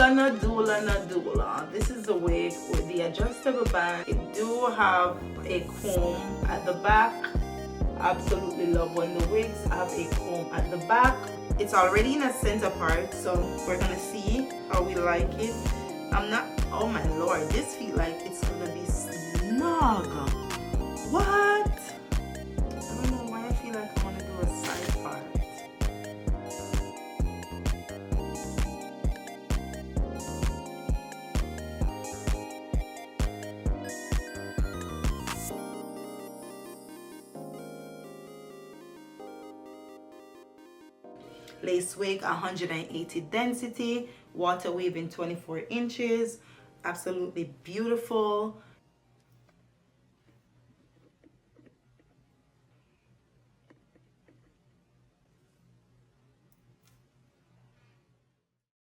no doula. This is the wig with the adjustable band. It do have a comb at the back. Absolutely love when the wigs have a comb at the back. It's already in a center part, so we're gonna see how we like it. I'm not, oh my lord, this feels like it's gonna be snug. What? I don't know why I feel like I want to do a side part. Lace wig, 180 density, water weaving 24 inches. Absolutely beautiful.